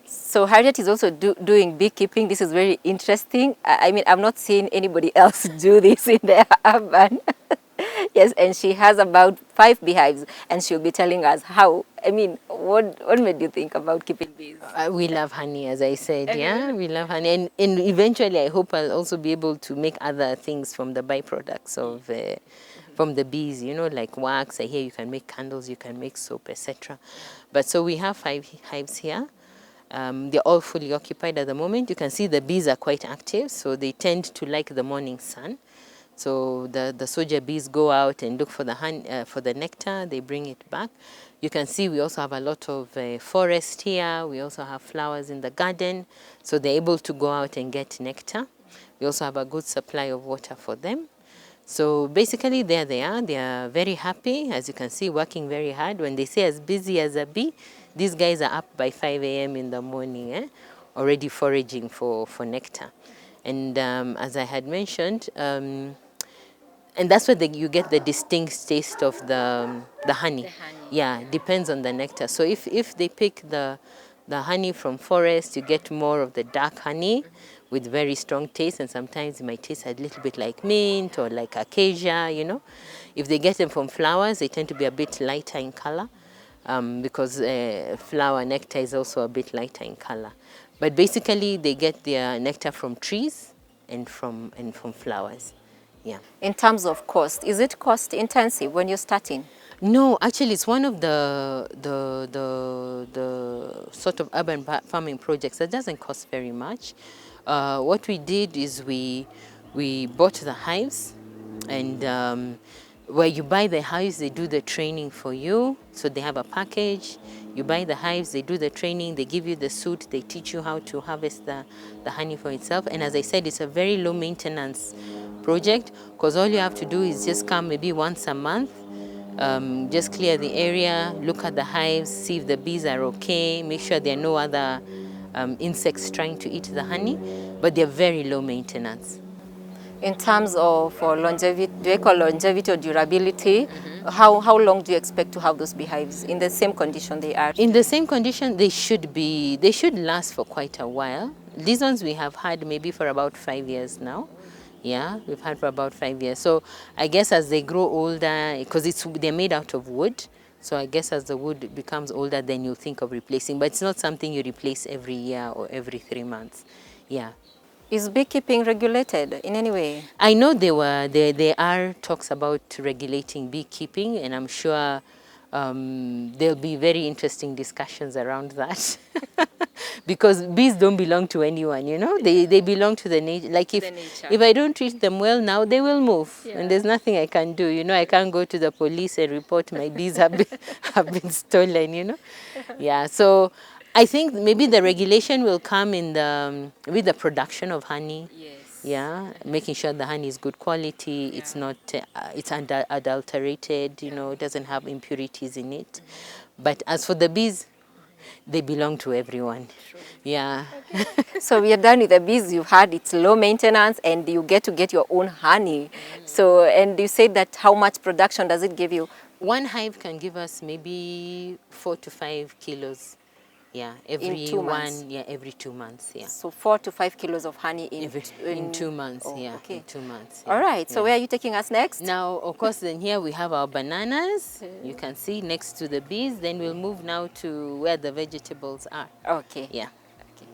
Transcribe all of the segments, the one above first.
So Harriet is also doing beekeeping. This is very interesting. I mean, I've not seen anybody else do this in the urban. Yes, and she has about 5 beehives, and she'll be telling us how. I mean, what made you think about keeping bees? We love honey, as I said. Yeah, we love honey, and eventually I hope I'll also be able to make other things from the byproducts of from the bees. You know, like wax. I hear you can make candles, you can make soap, etc. But so we have 5 hives here. They're all fully occupied at the moment. You can see the bees are quite active, so they tend to like the morning sun. So the soldier bees go out and look for the for the nectar. They bring it back. You can see we also have a lot of forest here. We also have flowers in the garden, so they're able to go out and get nectar. We also have a good supply of water for them. So basically there they are. They are very happy, as you can see, working very hard. When they say as busy as a bee, these guys are up by 5 a.m. in the morning, already foraging for nectar. And as I had mentioned, and that's where you get the distinct taste of the honey. Yeah, depends on the nectar. So if they pick the honey from forest, you get more of the dark honey with very strong taste, and sometimes it might taste a little bit like mint or like acacia, you know. If they get them from flowers, they tend to be a bit lighter in color, because flower nectar is also a bit lighter in color. But basically, they get their nectar from trees and from flowers. Yeah. In terms of cost, is it cost intensive when you're starting? No, actually, it's one of the sort of urban farming projects that doesn't cost very much. What we did is we bought the hives, and where you buy the hives, they do the training for you. So they have a package. You buy the hives, they do the training, they give you the suit, they teach you how to harvest the honey for itself. And as I said, it's a very low maintenance project, because all you have to do is just come maybe once a month, just clear the area, look at the hives, see if the bees are okay, make sure there are no other insects trying to eat the honey, but they're very low maintenance. In terms of longevity, do you call longevity or durability? How long do you expect to have those beehives in the same condition they are? In the same condition, they should last for quite a while. These ones we have had maybe for about 5 years now. Yeah, we've had for about 5 years. So I guess as they grow older, because they're made out of wood, so I guess as the wood becomes older, then you think of replacing. But it's not something you replace every year or every 3 months. Yeah. Is beekeeping regulated in any way? I know there are talks about regulating beekeeping, and I'm sure there'll be very interesting discussions around that. Because bees don't belong to anyone, you know. They belong to the nature. Like if I don't treat them well now, they will move, and there's nothing I can do. You know, I can't go to the police and report my bees have been stolen. You know, yeah. So I think maybe the regulation will come in with the production of honey. Yes. Yeah, making sure the honey is good quality. Yeah. It's not it's adulterated. You know, it doesn't have impurities in it. But as for the bees, they belong to everyone. True. Yeah. Okay. So we are done with the bees. You've had it's low maintenance, and you get to get your own honey. So, and you said that how much production does it give you? One hive can give us maybe 4 to 5 kilos. Yeah, every 2 months. every 2 months. Yeah. So 4 to 5 kilos of honey in 2 months. Oh, yeah, okay. In 2 months. Yeah. All right. So where are you taking us next? Now, of course, then here we have our bananas. You can see next to the bees. Then we'll move now to where the vegetables are. Okay. Yeah. Okay.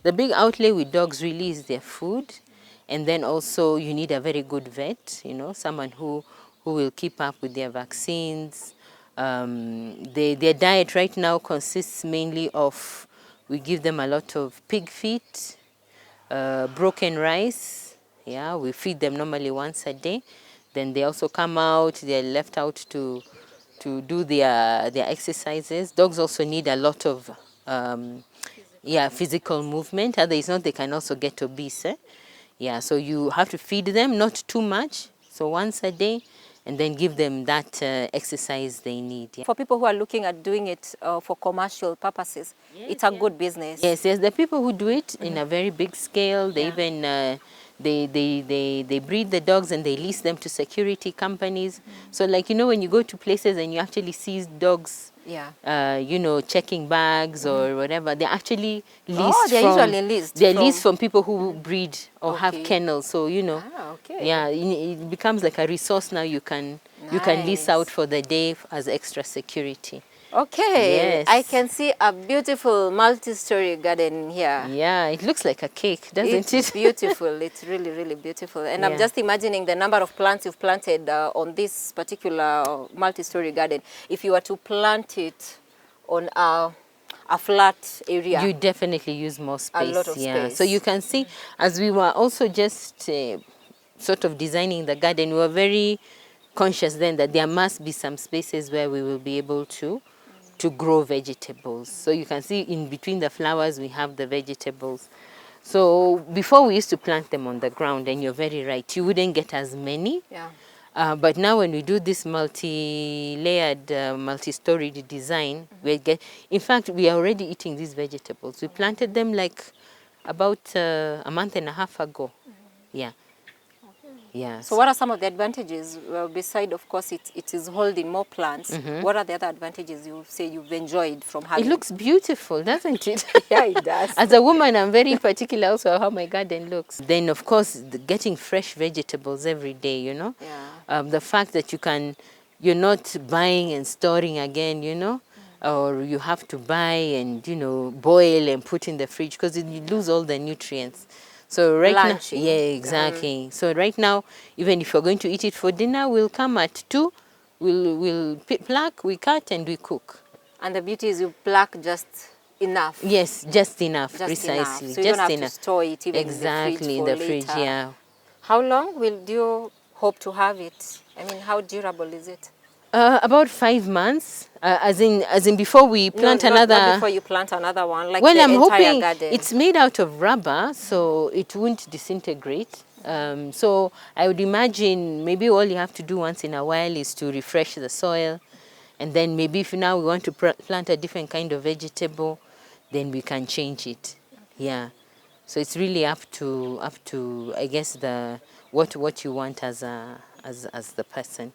The big outlay with dogs really is their food, and then also you need a very good vet. You know, someone who will keep up with their vaccines. Their diet right now consists mainly of, we give them a lot of pig feet, broken rice. Yeah, we feed them normally once a day. Then they also come out, they're left out to do their exercises. Dogs also need a lot of physical movement. Otherwise not, they can also get obese. Yeah, so you have to feed them, not too much. So once a day, and then give them that exercise they need. Yeah. For people who are looking at doing it for commercial purposes, it's a good business. Yes, the people who do it in a very big scale, they even They breed the dogs and they lease them to security companies. So like, you know, when you go to places and you actually see dogs, Yeah. you know, checking bags or whatever, they're actually Oh, leased they're from, usually leased they're from. leased from people who breed or have Okay. kennels. So, you know, Ah, okay. yeah, it becomes like a resource now you can lease out Nice. for the day as extra security. Okay, I Yes. can see a beautiful multi-story garden here. Yeah, it looks like a cake, doesn't It's it? beautiful. It's really, really beautiful. And I'm Yeah. just imagining the number of plants you've planted on this particular multi-story garden. If you were to plant it on a flat area, You definitely use more a lot space, of yeah. So you space. can see, as we were also just sort of designing the garden, we were very conscious then that there must be some spaces where we will be able to grow vegetables. So you can see in between the flowers we have the vegetables. So before we used to plant them on the ground, and you're very right, you wouldn't get as many. Yeah. But now when we do this multi-layered, multi-storied design, we get, in fact, we are already eating these vegetables. We planted them like about a month and a half ago. Yeah. Yeah. So what are some of the advantages? Well, beside, of course, it is holding more plants. What are the other advantages you say you've enjoyed from It having? looks beautiful, doesn't it? Yeah, it does. As a woman, I'm very particular also how my garden looks. Then, of course, getting fresh vegetables every day, you know. Yeah. The fact that you're not buying and storing again, you know, or you have to buy and, you know, boil and put in the fridge because you lose all the nutrients. So right now, Blanching. yeah, exactly. So right now, even if you're going to eat it for dinner, we'll come at 2, we'll pluck, we cut, and we cook. And the beauty is you pluck just enough. Yes, just enough, Just enough. precisely. So you don't Just have enough. to store it even Exactly, in the fridge for later. yeah. How long will you hope to have it? I mean, how durable is it? About 5 months, as in before we plant No, another. not before you plant another one, like Well, the I'm entire hoping garden. it's made out of rubber, so it won't disintegrate. So I would imagine maybe all you have to do once in a while is to refresh the soil, and then maybe if now we want to plant a different kind of vegetable, then we can change it. Yeah. So it's really up to I guess the what you want as the person.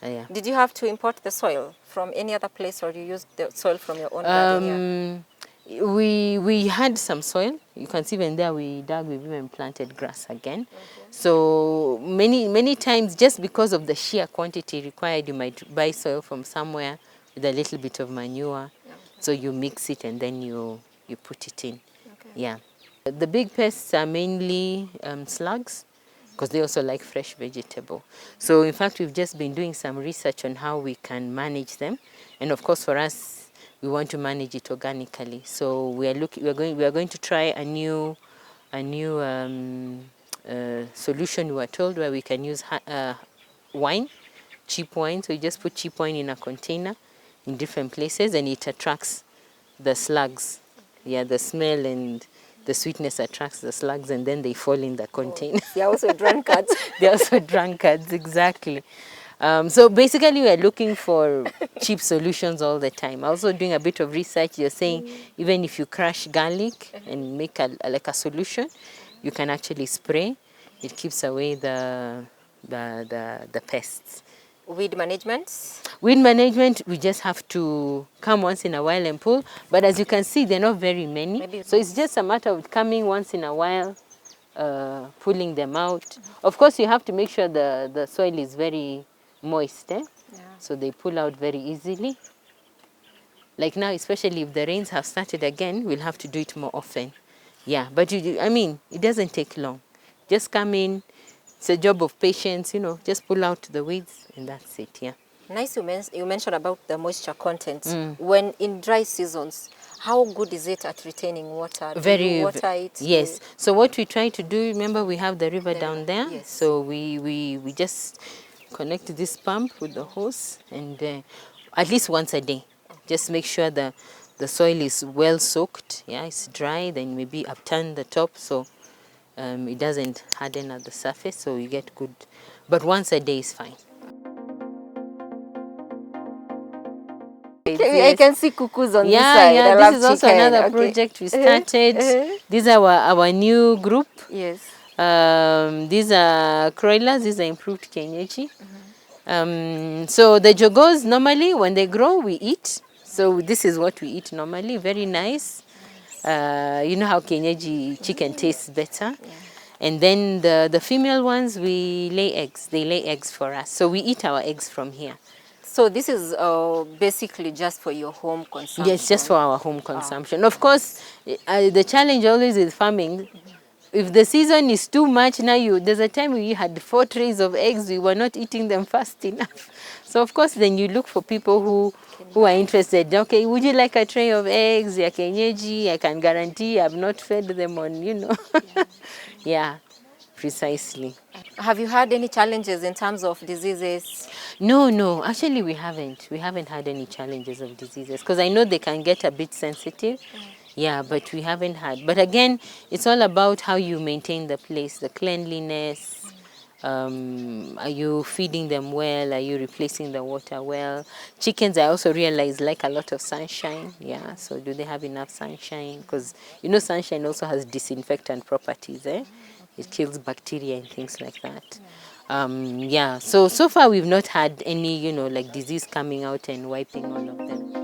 Okay. Yeah. Did you have to import the soil from any other place, or you used the soil from your own garden here? We had some soil. You can see when there we've even planted grass again. Okay. So many times, just because of the sheer quantity required, you might buy soil from somewhere with a little bit of manure. Yeah. So you mix it and then you put it in. Okay. Yeah. The big pests are mainly slugs, because they also like fresh vegetable. So in fact, we've just been doing some research on how we can manage them. And of course, for us, we want to manage it organically. So we are going to try a new solution, we were told, where we can use wine, cheap wine. So you just put cheap wine in a container in different places, and it attracts the slugs. Yeah, the smell and the sweetness attracts the slugs, and then they fall in the container. They're also drunkards. They're also drunkards, exactly. So basically, we are looking for cheap solutions all the time. Also doing a bit of research. You're saying even if you crush garlic and make like a solution, you can actually spray. It keeps away the pests. Weed management? Weed management, we just have to come once in a while and pull. But as you can see, they're not very many. So it's just a matter of coming once in a while, pulling them out. Of course, you have to make sure the soil is very moist, Yeah. So they pull out very easily. Like now, especially if the rains have started again, we'll have to do it more often. Yeah, but it doesn't take long. Just come in. It's a job of patience, just pull out the weeds and that's it, yeah. Nice you mentioned about the moisture content. When in dry seasons, how good is it at retaining water? Do you water it? Yes. So what we try to do, remember we have the river down there. Yes. So we just connect this pump with the hose, and at least once a day. Just make sure the soil is well soaked. Yeah, it's dry. Then maybe upturn the top so it doesn't harden at the surface. So you get good. But once a day is fine. I can see cuckoos on this side. Yeah, this is also chicken. another project we started. This is our new group. Yes. These are croilers, these are improved kienyeji. So the jogos, normally when they grow, we eat. So this is what we eat normally, very nice. You know how kienyeji chicken tastes better. And then the female ones, we lay eggs. They lay eggs for us. So we eat our eggs from here. So this is basically just for your home consumption? Yes, just for our home consumption. Of course, the challenge always with farming, if the season is too much, now there's a time we had 4 trays of eggs, we were not eating them fast enough. So of course, then you look for people who are interested. Okay, would you like a tray of eggs? Ya kienyeji, I can guarantee I've not fed them on, Yeah, precisely. Have you had any challenges in terms of diseases? No, actually we haven't. We haven't had any challenges of diseases because I know they can get a bit sensitive. Yeah, but we haven't had. But again, it's all about how you maintain the place, the cleanliness. Are you feeding them well? Are you replacing the water well? Chickens, I also realize, like a lot of sunshine. Yeah, so do they have enough sunshine? Because sunshine also has disinfectant properties. It kills bacteria and things like that. Yeah, so far we've not had any, like disease coming out and wiping all of them.